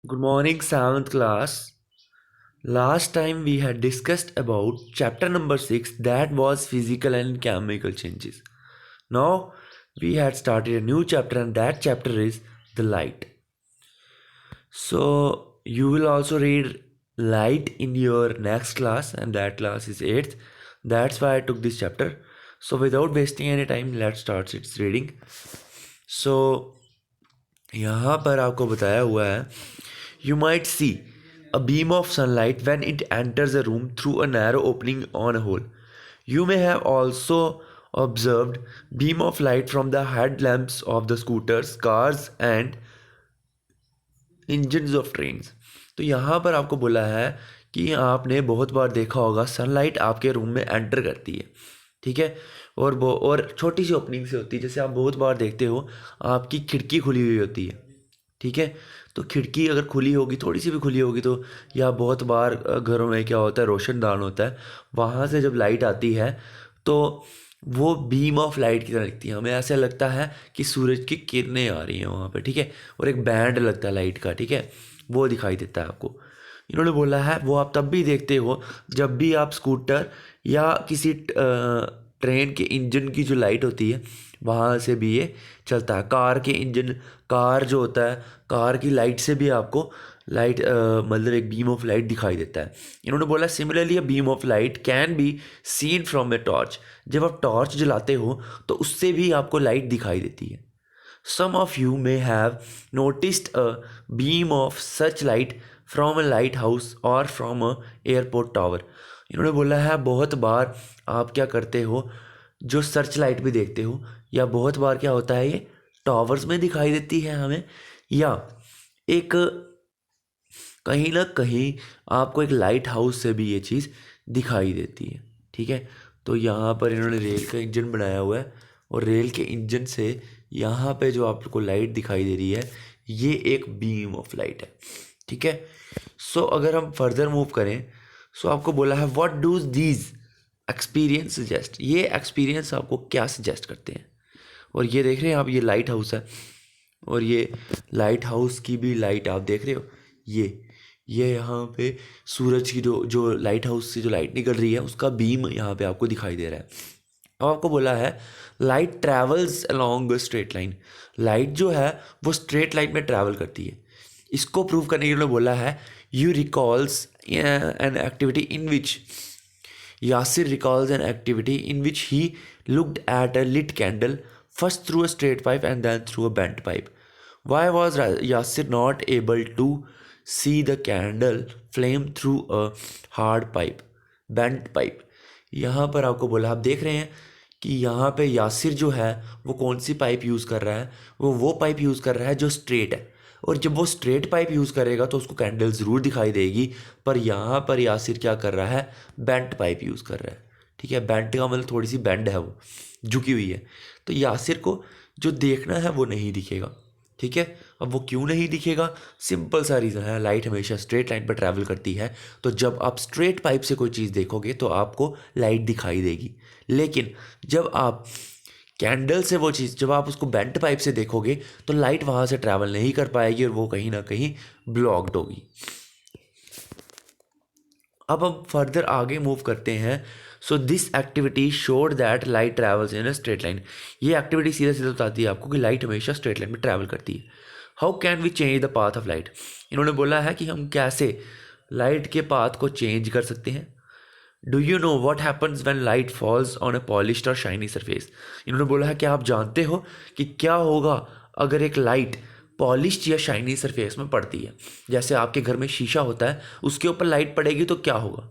Good morning, 7th class. Last time we had discussed about chapter number 6, that was physical and chemical changes. Now we had started a new chapter, and that chapter is the light. So you will also read light in your next class, and that class is 8th. That's why I took this chapter. So without wasting any time, let's start its reading. So यहाँ पर आपको बताया हुआ है, you might see a beam of sunlight when it enters a room through a narrow opening on a hole. You may have also observed beam of light from the headlamps of the scooters, cars and engines of trains. तो यहाँ पर आपको बोला है कि आपने बहुत बार देखा होगा सनलाइट आपके रूम में एंटर करती है, ठीक है, और छोटी सी ओपनिंग से होती है। जैसे आप बहुत बार देखते हो आपकी खिड़की खुली हुई होती है, ठीक है। तो खिड़की अगर खुली होगी, थोड़ी सी भी खुली होगी, तो या बहुत बार घरों में क्या होता है, रोशनदान होता है, वहाँ से जब लाइट आती है तो वो बीम ऑफ लाइट की तरह दिखती है। हमें ऐसा लगता है कि सूरज की किरणें आ रही हैं वहाँ पे, ठीक है, और एक बैंड लगता है लाइट का, ठीक है, वो दिखाई देता है आपको। इन्होंने बोला है वो आप तब भी देखते हो जब भी आप स्कूटर या किसी ट्रेन के इंजन की जो लाइट होती है वहाँ से भी ये चलता है। कार के इंजन, कार जो होता है, कार की लाइट से भी आपको लाइट मतलब एक बीम ऑफ लाइट दिखाई देता है। इन्होंने बोला similarly a beam of light can be seen from a torch. जब आप टॉर्च जलाते हो तो उससे भी आपको लाइट दिखाई देती है। Some of you may have noticed a beam of such light from a lighthouse or from a airport tower. इन्होंने बोला है बहुत बार आप क्या करते हो, जो सर्च लाइट भी देखते हो, या बहुत बार क्या होता है ये टावर्स में दिखाई देती है हमें, या एक कहीं ना कहीं आपको एक लाइट हाउस से भी ये चीज़ दिखाई देती है, ठीक है। तो यहाँ पर इन्होंने रेल का इंजन बनाया हुआ है, और रेल के इंजन से यहाँ पे जो आपको लाइट दिखाई दे रही है ये एक बीम ऑफ लाइट है, ठीक है। सो अगर हम फर्दर मूव करें, सो आपको बोला है what does these experience suggest. ये एक्सपीरियंस आपको क्या सजेस्ट करते हैं। और ये देख रहे हैं आप, ये लाइट हाउस है, और ये लाइट हाउस की भी लाइट आप देख रहे हो, ये यहाँ पे सूरज की जो जो लाइट हाउस से जो लाइट निकल रही है उसका बीम यहाँ पे आपको दिखाई दे रहा है। अब आपको बोला है light travels along straight line. Light जो है वो स्ट्रेट लाइन में ट्रैवल करती है। इसको प्रूव करने के लिए बोला है you recalls an activity in which Yasir recalls an activity in which he looked at a lit candle first through a straight pipe and then through a bent pipe. Why was Yasir not able to see the candle flame through a hard pipe, bent pipe? यहाँ पर आपको बोला, आप देख रहे हैं कि यहाँ पे यासिर जो है वो कौन सी पाइप यूज़ कर रहा है, वो पाइप यूज़ कर रहा है जो स्ट्रेट है। और जब वो स्ट्रेट पाइप यूज़ करेगा तो उसको कैंडल ज़रूर दिखाई देगी, पर यहाँ पर यासिर क्या कर रहा है, बेंट पाइप यूज़ कर रहा है, ठीक है। बेंट का मतलब थोड़ी सी बेंड है, वो झुकी हुई है, तो यासिर को जो देखना है वो नहीं दिखेगा, ठीक है। अब वो क्यों नहीं दिखेगा, सिंपल सा रीज़न है, लाइट हमेशा स्ट्रेट लाइन पर ट्रैवल करती है, तो जब आप स्ट्रेट पाइप से कोई चीज़ देखोगे तो आपको लाइट दिखाई देगी। लेकिन जब आप कैंडल से वो चीज़, जब आप उसको बेंट पाइप से देखोगे तो लाइट वहाँ से ट्रैवल नहीं कर पाएगी और वो कहीं ना कहीं ब्लॉक्ड होगी। अब हम फर्दर आगे मूव करते हैं। So this activity showed that light travels in a straight line. ये एक्टिविटी सीधा सीधा बताती है आपको कि लाइट हमेशा स्ट्रेट लाइन में ट्रैवल करती है। How can we change the path of light. इन्होंने बोला है कि हम कैसे लाइट के पाथ को चेंज कर सकते हैं। Do you know what happens when light falls on A polished और शाइनी सरफेस। इन्होंने बोला है कि आप जानते हो कि क्या होगा अगर एक लाइट पॉलिश्ड या शाइनी सरफेस में पड़ती है। जैसे आपके घर में शीशा होता है, उसके ऊपर लाइट पड़ेगी तो क्या होगा।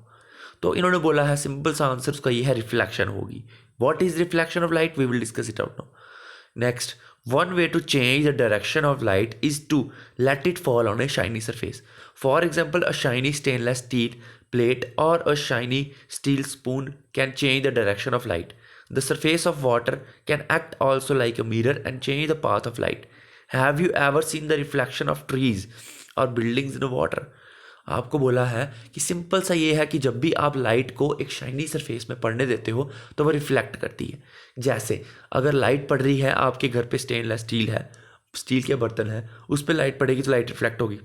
तो इन्होंने बोला है सिंपल सा आंसर उसका ये है, रिफ्लेक्शन होगी। What is reflection of light, we will discuss it out now. Next, one way to change the direction of light is to let it fall on a shiny surface. For example, a shiny stainless steel plate or a shiny steel spoon can change the direction of light. The surface of water can act also like a mirror and change the path of light. Have you ever seen the reflection of trees or buildings in the water? आपको बोला है कि simple सा ये है कि जब भी आप लाइट को एक शाइनी सरफेस में पड़ने देते हो तो वो रिफ्लेक्ट करती है। जैसे अगर लाइट पड़ रही है आपके घर पे, स्टेनलेस स्टील है, स्टील के बर्तन है, उस पर लाइट पड़ेगी तो लाइट रिफ्लेक्ट होगी।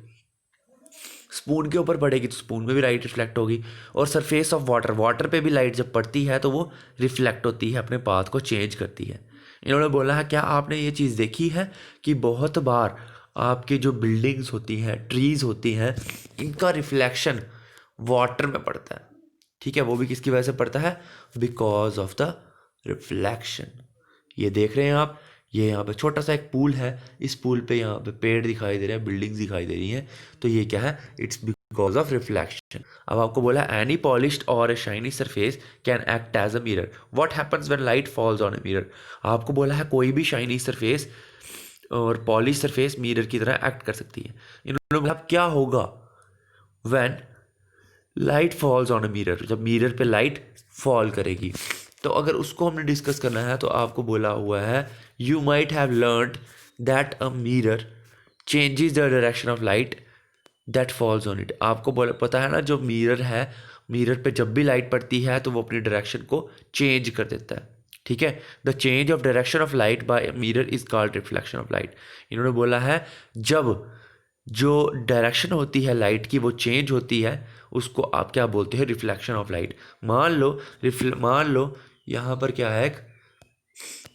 स्पून के ऊपर पड़ेगी तो स्पून में भी लाइट रिफ्लेक्ट होगी। और सरफेस ऑफ वाटर, वाटर पे भी लाइट जब पड़ती है तो वो रिफ्लेक्ट होती है, अपने पाथ को चेंज करती है। इन्होंने बोला है क्या आपने ये चीज़ देखी है कि बहुत बार आपकी जो बिल्डिंग्स होती हैं, ट्रीज होती हैं, इनका रिफ्लेक्शन वाटर में पड़ता है। ठीक है, वो भी किसकी वजह से पड़ता है? Because of the reflection. ये देख रहे हैं आप, ये यहाँ पे छोटा सा एक पूल है, इस पूल पे यहाँ पे पेड़ दिखाई दे रहे हैं, बिल्डिंग्स दिखाई दे रही हैं, तो ये क्या है? It's because of reflection. अब आपको बोला any polished or a shiny surface can act as a mirror, what happens when light falls on a mirror. आपको बोला है कोई भी शाइनी सरफेस और पॉलिश सरफेस मिरर की तरह एक्ट कर सकती है। इन्होंने बोला क्या होगा when light falls on a mirror, जब मिरर पे लाइट फॉल करेगी। तो अगर उसको हमने डिस्कस करना है तो आपको बोला हुआ है you might have learned that a mirror changes the direction of light that falls on it. आपको बोला पता है ना, जो मिरर है, मिरर पे जब भी लाइट पड़ती है तो वो अपनी डायरेक्शन को चेंज कर देता है। ठीक है, the change of direction of light by mirror is called reflection of light. इन्होंने बोला है जब जो डायरेक्शन होती है लाइट की वो चेंज होती है, उसको आप क्या बोलते हैं? Reflection of light. मान लो यहाँ पर क्या है? एक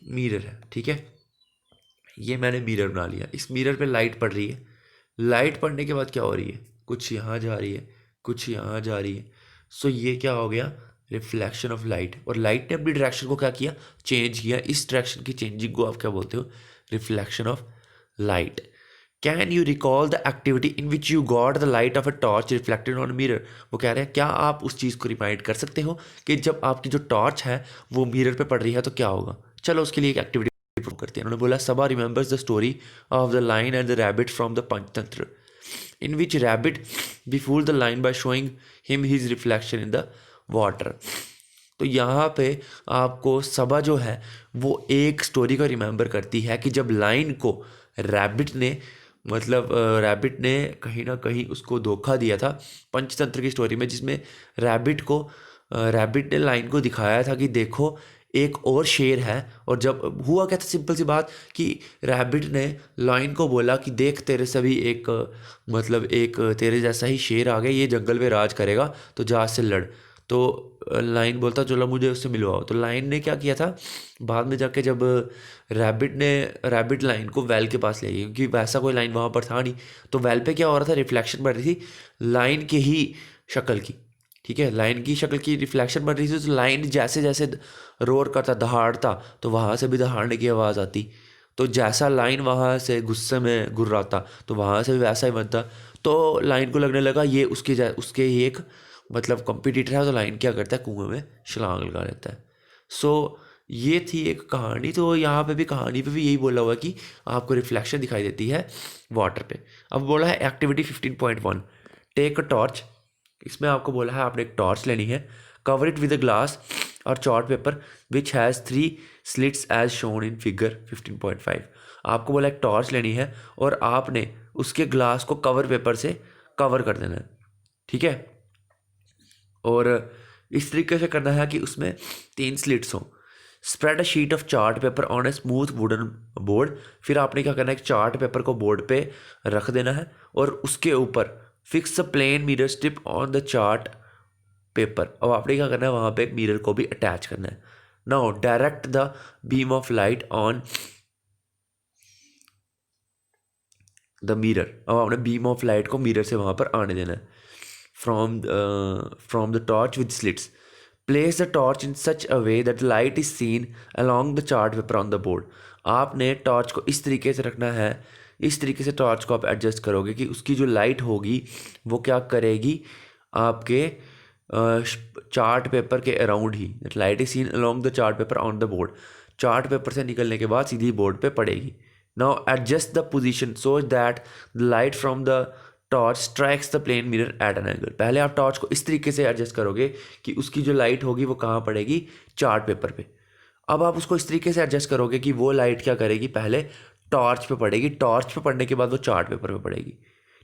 मिरर है, ठीक है, ये मैंने मिरर बना लिया, इस मिरर पे लाइट पड़ रही है। लाइट पड़ने के बाद क्या हो रही है? कुछ यहाँ जा रही है, कुछ यहाँ जा रही है। सो ये क्या हो गया? Reflection of light. और लाइट ने अपनी डायरेक्शन को क्या किया? चेंज किया। इस डायरेक्शन की चेंजिंग को आप क्या बोलते हो? Reflection of light. Can you recall the activity in which you got the light of a torch reflected on mirror. वो कह रहे हैं क्या आप उस चीज़ को रिमाइंड कर सकते हो कि जब आपकी जो टॉर्च है वो मिरर पे पड़ रही है तो क्या होगा? चलो उसके लिए एक एक्टिविटी प्रूव करते हैं। उन्होंने बोला Saba remembers the story of the lion and the rabbit from the Panchatantra, in which rabbit befooled the lion by showing him his reflection in the water. तो यहाँ पे आपको सबा जो है वो एक स्टोरी को रिमेंबर करती है कि जब लाइन को रैबिट ने, मतलब रैबिट ने कहीं ना कहीं उसको धोखा दिया था पंचतंत्र की स्टोरी में, जिसमें रैबिट ने लाइन को दिखाया था कि देखो एक और शेर है। और जब हुआ क्या था, सिंपल सी बात कि रैबिट ने लाइन को बोला कि देख तेरे से भी एक मतलब एक तेरे जैसा ही शेर आ गया, ये जंगल में राज करेगा, तो जा से लड़। तो लाइन बोलता चलो मुझे उससे मिलवाओ। तो लाइन ने क्या किया था, बाद में जाके जब रैबिट लाइन को वेल के पास ले गई, क्योंकि वैसा कोई लाइन वहाँ पर था नहीं। तो वेल पे क्या हो रहा था? रिफ्लेक्शन बढ़ रही थी लाइन की ही शक्ल की। ठीक है, लाइन की शक्ल की रिफ्लेक्शन बन रही थी, तो लाइन जैसे जैसे रोर करता, दहाड़ता, तो वहाँ से भी दहाड़ने की आवाज़ आती। तो जैसा लाइन वहाँ से गुस्से में गुर्राता तो वहाँ से भी वैसा ही बनता। तो लाइन को लगने लगा ये उसके ही एक मतलब कंपटीटर है, तो लाइन क्या करता है? कुएं में छलांग लगा लेता है। सो ये थी एक कहानी। तो यहाँ पे भी कहानी पे भी यही बोला हुआ है कि आपको रिफ्लेक्शन दिखाई देती है वाटर पे। अब बोला है एक्टिविटी 15.1, टेक अ टॉर्च। इसमें आपको बोला है आपने एक टॉर्च लेनी है, cover it with a glass or chart paper which has 3 slits as shown in figure 15.5। आपको बोला एक टॉर्च लेनी है और आपने उसके ग्लास को कवर पेपर से कवर कर देना है। ठीक है, और इस तरीके से करना है कि उसमें 3 स्लिट्स हों। Spread a sheet of chart paper on a smooth wooden board. फिर आपने क्या करना है? एक चार्ट पेपर को बोर्ड पे रख देना है और उसके ऊपर fix a plane mirror strip on the chart paper. अब आपने क्या करना है? वहाँ पे एक मिरर को भी अटैच करना है। Now direct the beam of light on the mirror. अब आपने बीम ऑफ लाइट को मिरर से वहाँ पर आने देना है। From the torch with slits, place the torch in such a way that light is seen along the chart paper on the board. आपने टॉर्च को इस तरीके से रखना है, इस तरीके से टॉर्च को आप एडजस्ट करोगे कि उसकी जो लाइट होगी वो क्या करेगी? आपके चार्ट पेपर के अराउंड ही, that light is seen along the chart paper on the board. Chart paper से निकलने के बाद सीधी बोर्ड पे पड़ेगी। Now adjust the position so that the light from the torch strikes the plane mirror at an angle. पहले आप torch को इस तरीके से एडजस्ट करोगे कि उसकी जो लाइट होगी वो कहाँ पड़ेगी? चार्ट पेपर पे। अब आप उसको इस तरीके से एडजस्ट करोगे कि वो लाइट क्या करेगी? पहले टॉर्च पे पड़ेगी, टॉर्च पे पड़ने के बाद वो चार्ट पेपर पे पड़ेगी।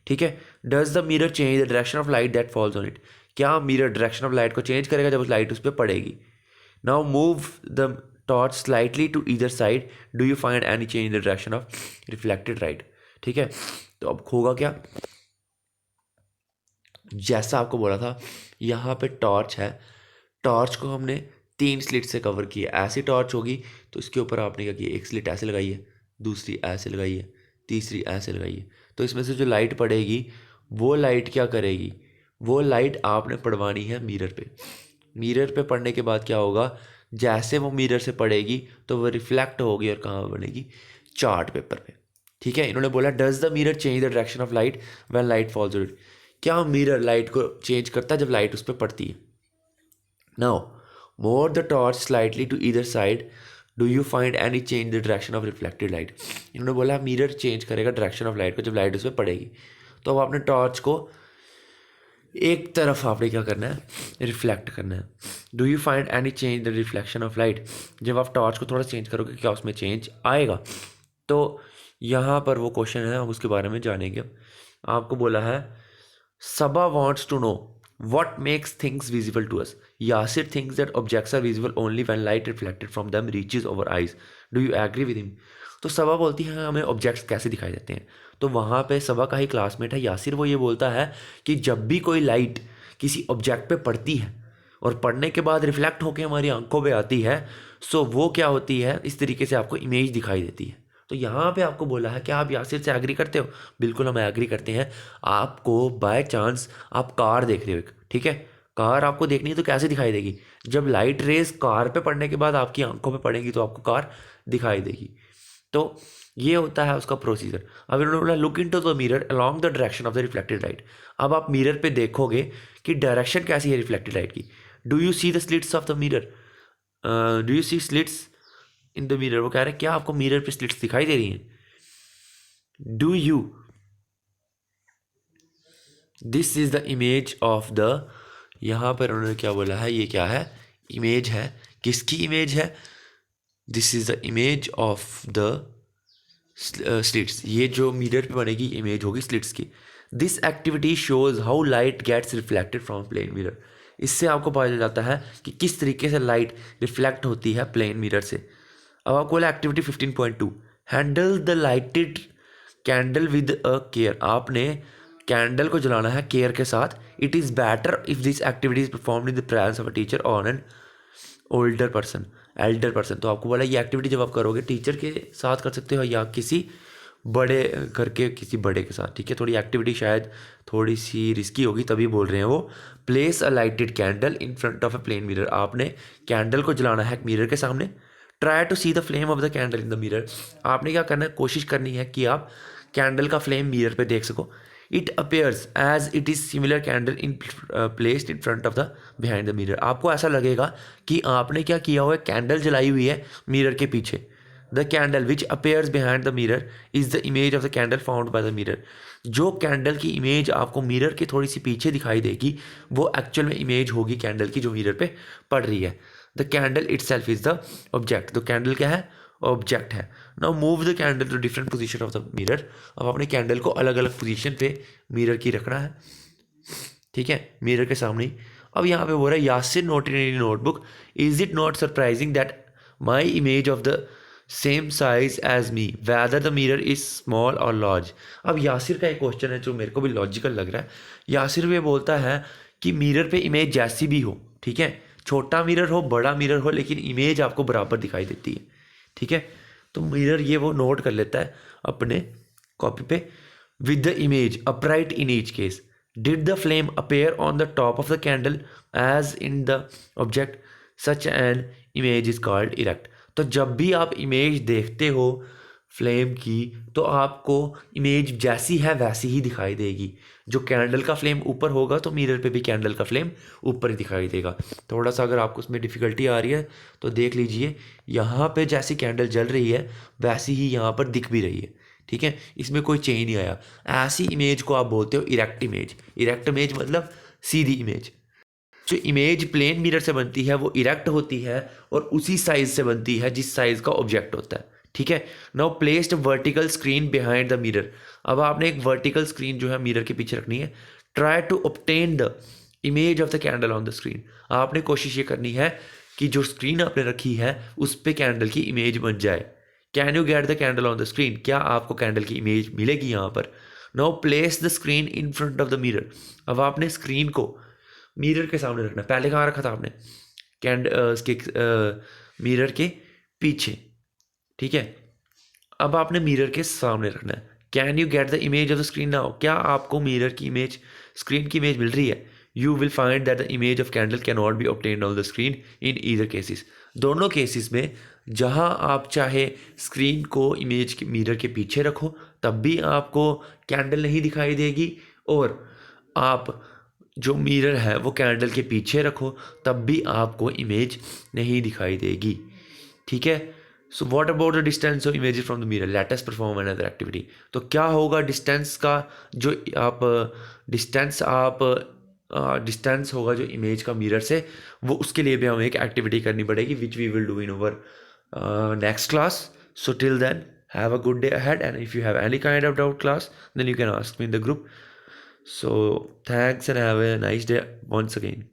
ठीक है, does the mirror change the direction of light that falls on it. क्या मिरर डायरेक्शन ऑफ लाइट को चेंज करेगा जब उस लाइट उस पर पड़ेगी? Now move the torch slightly to either side, do you find any change in the direction of reflected light. ठीक है, तो अब होगा क्या? जैसा आपको बोला था, यहाँ पे टॉर्च है, टॉर्च को हमने 3 स्लिट से कवर किया। ऐसी टॉर्च होगी तो इसके ऊपर आपने क्या किया, एक स्लिट ऐसे लगाई है, दूसरी ऐसे लगाई है, तीसरी ऐसे लगाई है। तो इसमें से जो लाइट पड़ेगी वो लाइट क्या करेगी, वो लाइट आपने पड़वानी है मिरर पे। मिरर पे पड़ने के बाद क्या होगा, जैसे वो मिरर से पड़ेगी तो वो रिफ्लेक्ट होगी और कहाँ बनेगी, चार्ट पेपर पे। ठीक है, इन्होंने बोला does the mirror change the direction of light when light falls on it. क्या मिरर लाइट को चेंज करता है जब लाइट उस पर पड़ती है। Now move the torch slightly to either side do you find any change the direction of reflected light. इन्होंने बोला मिरर चेंज करेगा डायरेक्शन ऑफ लाइट को जब लाइट उस पर पड़ेगी। तो अब आपने टॉर्च को एक तरफ आपने क्या करना है, रिफ्लेक्ट करना है। Do you find any change the reflection of light, जब आप टॉर्च को थोड़ा चेंज करोगे क्या उसमें चेंज आएगा। तो यहाँ पर वो क्वेश्चन है, हम उसके बारे में जानेंगे। आपको बोला है Saba wants to know what makes things visible to us. Yasir thinks that objects are visible only when light reflected from them reaches our eyes. Do you agree with him? तो सबा बोलती है हमें ऑब्जेक्ट्स कैसे दिखाई देते हैं। तो वहाँ पे सबा का ही क्लासमेट है यासिर, वो ये बोलता है कि जब भी कोई लाइट किसी ऑब्जेक्ट पे पड़ती है और पड़ने के बाद रिफ्लेक्ट होकर हमारी आंखों पे आती है, सो वो क्या होती है, इस तरीके से आपको इमेज दिखाई देती है। तो यहाँ पे आपको बोला है कि आप यासिर से एग्री करते हो। बिल्कुल हम एग्री करते हैं। आपको बाय चांस आप कार देख रहे हो एक, ठीक है, कार आपको देखनी है तो कैसे दिखाई देगी, जब लाइट रेज कार पे पड़ने के बाद आपकी आंखों पे पड़ेगी तो आपको कार दिखाई देगी। तो ये होता है उसका प्रोसीजर। अब इन्होंने बोला look into the mirror along the direction of the reflected light. अब आप मिरर पे देखोगे कि डायरेक्शन कैसी है रिफ्लेक्टेड लाइट की। Do you see the slits of the mirror, do you see slits in the mirror. वो कह रहे हैं क्या आपको मिरर पे स्लिट्स दिखाई दे रही हैं। Do you, this is the image of the, यहाँ पर उन्होंने क्या बोला है, ये क्या है, इमेज है। किसकी इमेज है, this is the image of the slits. ये जो मिरर पे बनेगी इमेज होगी स्लिट्स की। This activity shows how light gets reflected from plane mirror. इससे आपको पता चल जाता है कि किस तरीके से लाइट रिफ्लेक्ट होती है प्लेन मिरर से। अब आपको बोला activity 15.2 handle the lighted candle with a care. आपने कैंडल को जलाना है केयर के साथ। It is better if this activity is performed in the presence of a teacher or an older person, elder person. तो आपको बोला ये एक्टिविटी जब आप करोगे टीचर के साथ कर सकते हो या किसी बड़े घर के किसी बड़े के साथ। ठीक है, थोड़ी एक्टिविटी शायद थोड़ी सी रिस्की होगी तभी बोल रहे हैं वो। Place a lighted candle in front of a plane mirror. आपने कैंडल को जलाना है मिरर के सामने। Try to see the flame of the candle in the mirror. आपने क्या करना है, कोशिश करनी है कि आप कैंडल का फ्लेम मिरर पे देख सको। It appears as it is similar candle in placed in front of the behind the mirror. आपको ऐसा लगेगा कि आपने क्या किया हुआ है, कैंडल जलाई हुई है मिरर के पीछे। The candle which appears behind the mirror is the image of the candle found by the mirror. जो कैंडल की इमेज आपको मिरर के थोड़ी सी पीछे दिखाई देगी वो एक्चुअल में इमेज होगी कैंडल की जो मिरर पे पड़ रही है। The candle itself is the object. तो कैंडल क्या है, ऑब्जेक्ट है। Now move the candle to different position of the mirror. अब अपने कैंडल को अलग अलग पोजीशन पे मिरर की रखना है, ठीक है, मिरर के सामने। अब यहाँ पे बोल रहा है Yasir noted in notebook is it not surprising that my image of the same size as me whether the mirror is small or large. अब यासिर का एक क्वेश्चन है जो मेरे को भी लॉजिकल लग रहा है। यासिर भी बोलता है कि मिरर पे इमेज जैसी भी हो, ठीक है, छोटा मिरर हो बड़ा मिरर हो, लेकिन इमेज आपको बराबर दिखाई देती है। ठीक है, तो मिरर ये वो नोट कर लेता है अपने कॉपी पे। With the image upright in each case did the flame appear on the top of the candle as in the object such an image is called erect. तो जब भी आप इमेज देखते हो फ्लेम की तो आपको इमेज जैसी है वैसी ही दिखाई देगी। जो कैंडल का फ्लेम ऊपर होगा तो मिरर पे भी कैंडल का फ्लेम ऊपर ही दिखाई देगा। थोड़ा सा अगर आपको उसमें डिफ़िकल्टी आ रही है तो देख लीजिए, यहाँ पे जैसी कैंडल जल रही है वैसी ही यहाँ पर दिख भी रही है। ठीक है, इसमें कोई चेंज नहीं आया। ऐसी इमेज को आप बोलते हो इरेक्ट इमेज। इरेक्ट इमेज मतलब सीधी इमेज। जो इमेज प्लेन मिरर से बनती है वो इरेक्ट होती है और उसी साइज से बनती है जिस साइज का ऑब्जेक्ट होता है। ठीक है, now placed vertical screen behind the mirror. अब आपने एक वर्टिकल स्क्रीन जो है मिरर के पीछे रखनी है। Try to obtain the image of the candle on the screen. आपने कोशिश ये करनी है कि जो स्क्रीन आपने रखी है उस पर कैंडल की इमेज बन जाए। Can you get the candle on the screen. क्या आपको कैंडल की इमेज मिलेगी यहाँ पर। Now place the screen in front of the mirror. अब आपने स्क्रीन को मिरर के सामने रखना है। पहले कहाँ रखा था आपने? उसके मिरर के पीछे, ठीक है। अब आपने मिरर के सामने रखना है। Can you get the image of the screen now? क्या आपको मिरर की इमेज, स्क्रीन की इमेज मिल रही है? You will find that the image of candle can not be obtained on the screen in either cases. दोनों cases में जहां आप चाहे स्क्रीन को इमेज के मिरर के पीछे रखो तब भी आपको कैंडल नहीं दिखाई देगी, और आप जो मिरर है वो कैंडल के पीछे रखो तब भी आपको इमेज नहीं दिखाई देगी, ठीक है। So what about the distance of images from the mirror? Let us perform another activity. तो क्या होगा डिस्टेंस का? जो आप डिस्टेंस होगा जो इमेज का मिरर से, वो उसके लिए भी हमें एक एक्टिविटी करनी पड़ेगी which we will do in our next class. So till then, have a good day ahead, and if you have any kind of doubt class, then you can ask me in the group. So thanks and have a nice day once again.